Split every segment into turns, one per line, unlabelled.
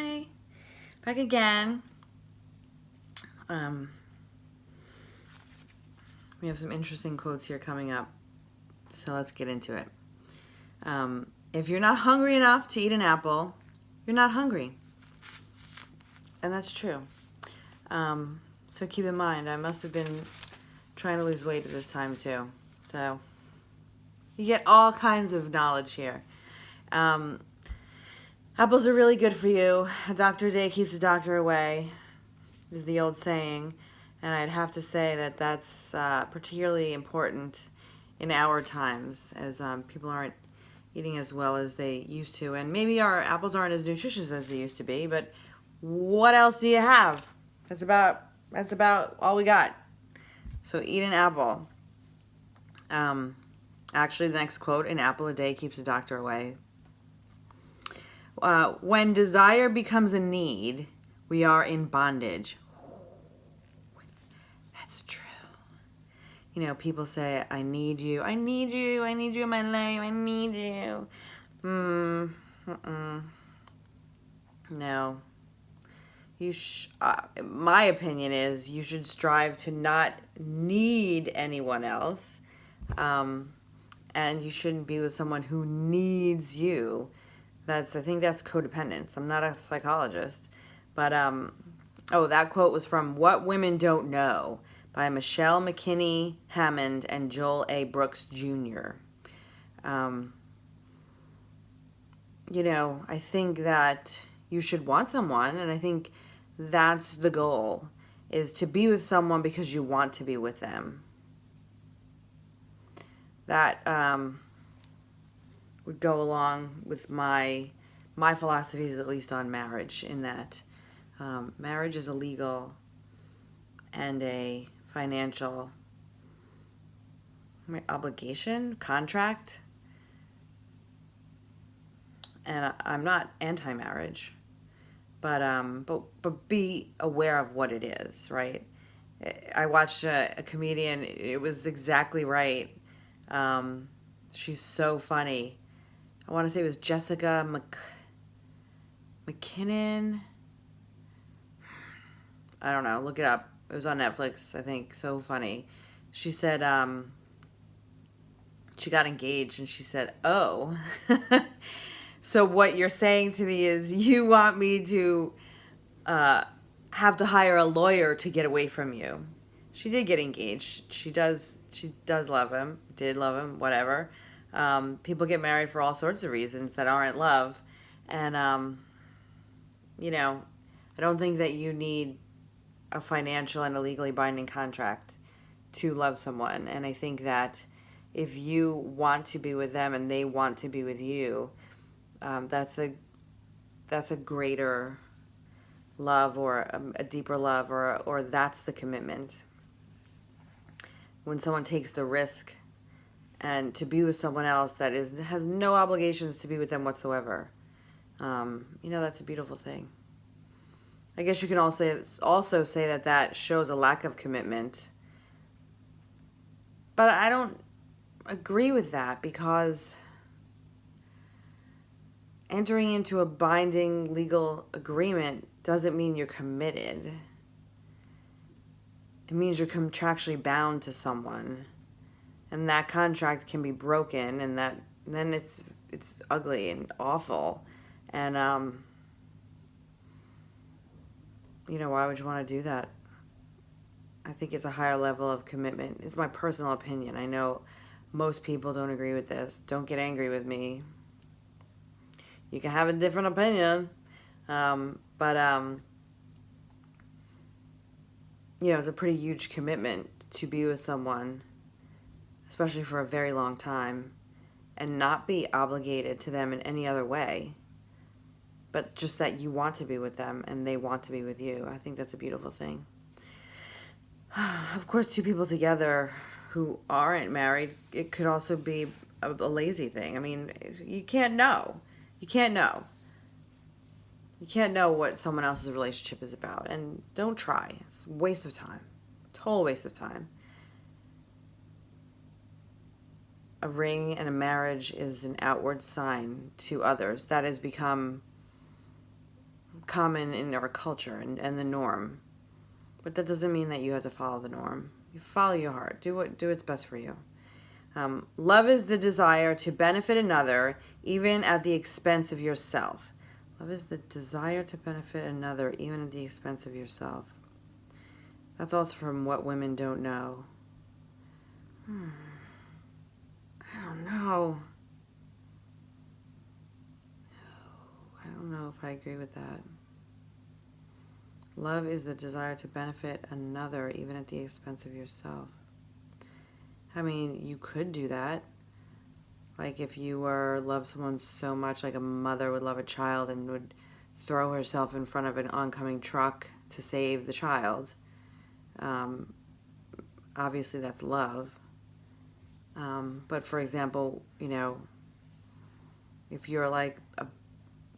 Hi, back again. We have some interesting quotes here coming up, so let's get into it. If you're not hungry enough to eat an apple, you're not hungry. And that's true. So keep in mind, I must have been trying to lose weight at this time too. So you get all kinds of knowledge here. Apples are really good for you. A doctor a day keeps a doctor away, is the old saying. And I'd have to say that that's particularly important in our times, as people aren't eating as well as they used to. And maybe our apples aren't as nutritious as they used to be, but what else do you have? That's about all we got. So eat an apple. Actually, the next quote, an apple a day keeps a doctor away. When desire becomes a need, we are in bondage. That's true. You know, people say, I need you, I need you, I need you in my life, I need you. No. My opinion is you should strive to not need anyone else. And you shouldn't be with someone who needs you. I think that's codependence. I'm not a psychologist. But, that quote was from What Women Don't Know by Michelle McKinney Hammond and Joel A. Brooks Jr. I think that you should want someone, and I think that's the goal, is to be with someone because you want to be with them. That would go along with my philosophies, at least on marriage, in that marriage is a legal and a financial obligation, contract. And I'm not anti-marriage, but be aware of what it is, right? I watched a comedian. It was exactly right. She's so funny. I want to say it was Jessica McKinnon. I don't know. Look it up. It was on Netflix, I think. So funny. She said she got engaged, and she said, "Oh." So what you're saying to me is you want me to have to hire a lawyer to get away from you. She did get engaged. She does love him. Did love him, whatever. People get married for all sorts of reasons that aren't love. And, I don't think that you need a financial and a legally binding contract to love someone. And I think that if you want to be with them and they want to be with you, that's a greater love, or a deeper love, or that's the commitment. When someone takes the risk and to be with someone else that has no obligations to be with them whatsoever, that's a beautiful thing. I guess you can also say that shows a lack of commitment. But I don't agree with that, because entering into a binding legal agreement doesn't mean you're committed. It means you're contractually bound to someone, and that contract can be broken, and then it's ugly and awful. And why would you want to do that? I think it's a higher level of commitment. It's my personal opinion. I know most people don't agree with this. Don't get angry with me. You can have a different opinion, but it's a pretty huge commitment to be with someone, especially for a very long time, and not be obligated to them in any other way, but just that you want to be with them and they want to be with you. I think that's a beautiful thing. Of course, two people together who aren't married, it could also be a lazy thing. I mean, you can't know. You can't know. You can't know what someone else's relationship is about. And don't try. It's a waste of time. Total waste of time. A ring and a marriage is an outward sign to others. That has become common in our culture and the norm. But that doesn't mean that you have to follow the norm. You follow your heart. Do what's best for you. Love is the desire to benefit another, even at the expense of yourself. Love is the desire to benefit another, even at the expense of yourself. That's also from What Women Don't Know. I don't know. I don't know if I agree with that. Love is the desire to benefit another, even at the expense of yourself. I mean, you could do that. Like if you love someone so much, like a mother would love a child and would throw herself in front of an oncoming truck to save the child. Obviously that's love. But for example, if you're like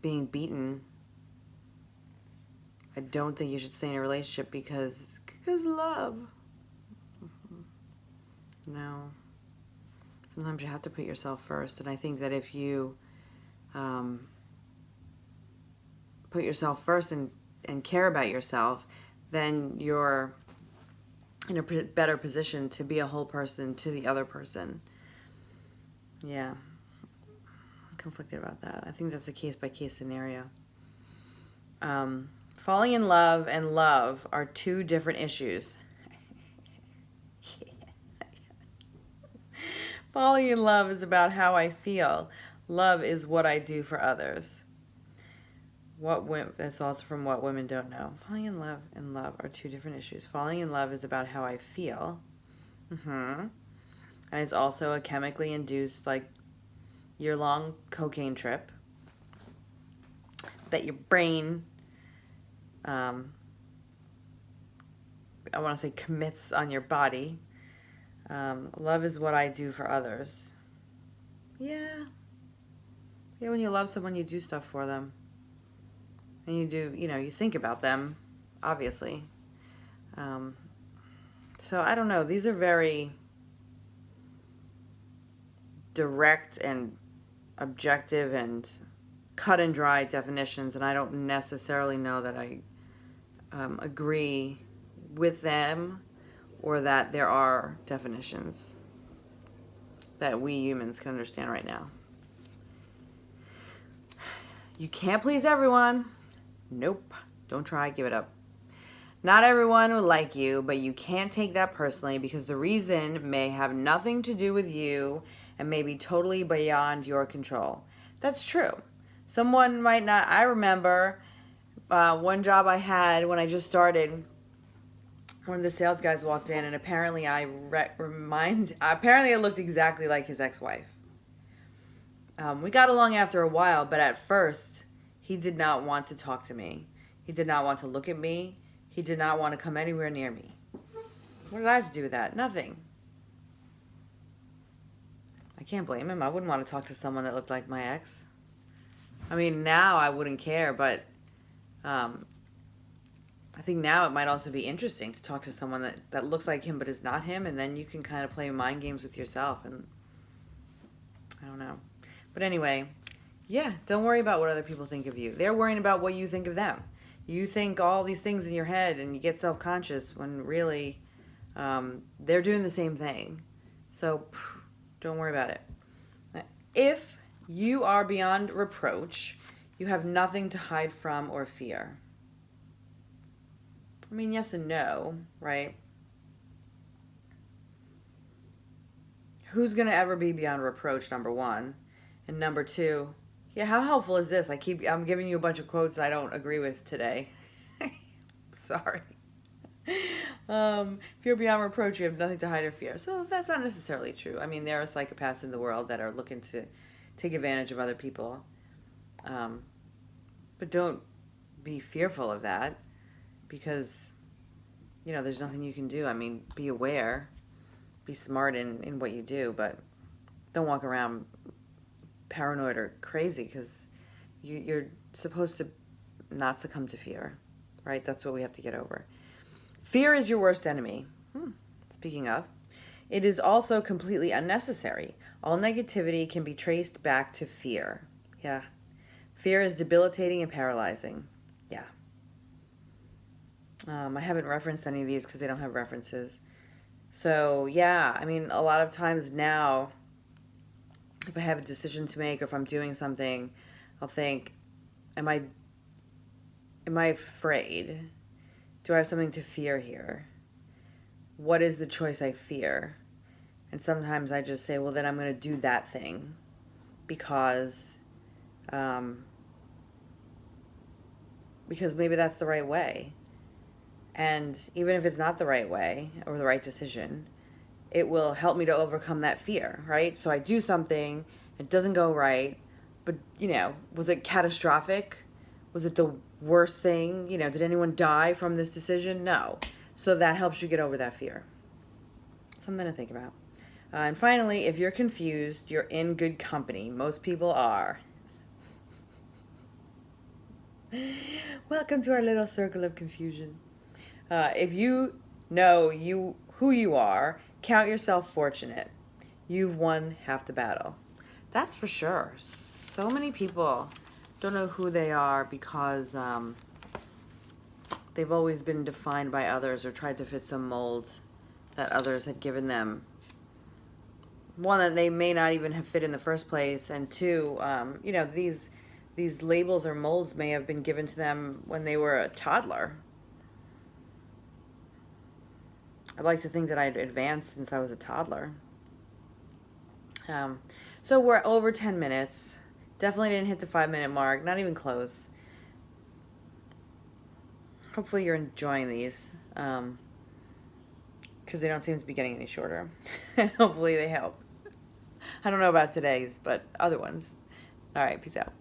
being beaten, I don't think you should stay in a relationship because love. No. Sometimes you have to put yourself first, and I think that if you put yourself first and care about yourself, then you're in a better position to be a whole person to the other person. Yeah. I'm conflicted about that. I think that's a case-by-case scenario. Falling in love and love are two different issues. Falling in love is about how I feel. Love is what I do for others. That's also from What Women Don't Know. Falling in love and love are two different issues. Falling in love is about how I feel. And it's also a chemically induced, like, year-long cocaine trip that your brain, I want to say commits on your body. Love is what I do for others. Yeah, when you love someone, you do stuff for them. And you do, you think about them, obviously. So I don't know. These are very direct and objective and cut and dry definitions, and I don't necessarily know that I agree with them or that there are definitions that we humans can understand right now. You can't please everyone. Nope. Don't try. Give it up. Not everyone will like you, but you can't take that personally because the reason may have nothing to do with you and may be totally beyond your control. That's true. Someone might not. I remember one job I had when I just started. One of the sales guys walked in, and apparently apparently I looked exactly like his ex-wife. We got along after a while, but at first, he did not want to talk to me. He did not want to look at me. He did not want to come anywhere near me. What did I have to do with that? Nothing. I can't blame him. I wouldn't want to talk to someone that looked like my ex. I mean, now I wouldn't care, but I think now it might also be interesting to talk to someone that looks like him but is not him, and then you can kind of play mind games with yourself, and I don't know. But anyway, yeah, don't worry about what other people think of you. They're worrying about what you think of them. You think all these things in your head and you get self-conscious when really they're doing the same thing. So don't worry about it. If you are beyond reproach, you have nothing to hide from or fear. I mean, yes and no, right? Who's going to ever be beyond reproach, number one? And number two, yeah, how helpful is this? I'm giving you a bunch of quotes I don't agree with today. Sorry. If you're beyond reproach, you have nothing to hide or fear. So that's not necessarily true. I mean, there are psychopaths in the world that are looking to take advantage of other people. But don't be fearful of that because, there's nothing you can do. I mean, be aware, be smart in what you do, but don't walk around paranoid or crazy because you're supposed to not succumb to fear, right? That's what we have to get over. Fear is your worst enemy. Speaking of, it is also completely unnecessary. All negativity can be traced back to fear. Yeah. Fear is debilitating and paralyzing. Yeah. I haven't referenced any of these because they don't have references. So, yeah, I mean, a lot of times now, if I have a decision to make or if I'm doing something, I'll think, am I afraid? Do I have something to fear here? What is the choice I fear? And sometimes I just say, well, then I'm going to do that thing because maybe that's the right way. And even if it's not the right way or the right decision, it will help me to overcome that fear, right? So I do something, it doesn't go right, but, was it catastrophic? Was it the worst thing? Did anyone die from this decision? No. So that helps you get over that fear. Something to think about. And finally, if you're confused, you're in good company. Most people are. Welcome to our little circle of confusion. If you know who you are, count yourself fortunate. You've won half the battle. That's for sure. So many people don't know who they are because they've always been defined by others or tried to fit some mold that others had given them. One, that they may not even have fit in the first place, and two, these labels or molds may have been given to them when they were a toddler. I'd like to think that I'd advanced since I was a toddler. So we're over 10 minutes. Definitely didn't hit the 5-minute mark, not even close. Hopefully you're enjoying these, because they don't seem to be getting any shorter. And hopefully they help. I don't know about today's, but other ones. All right, peace out.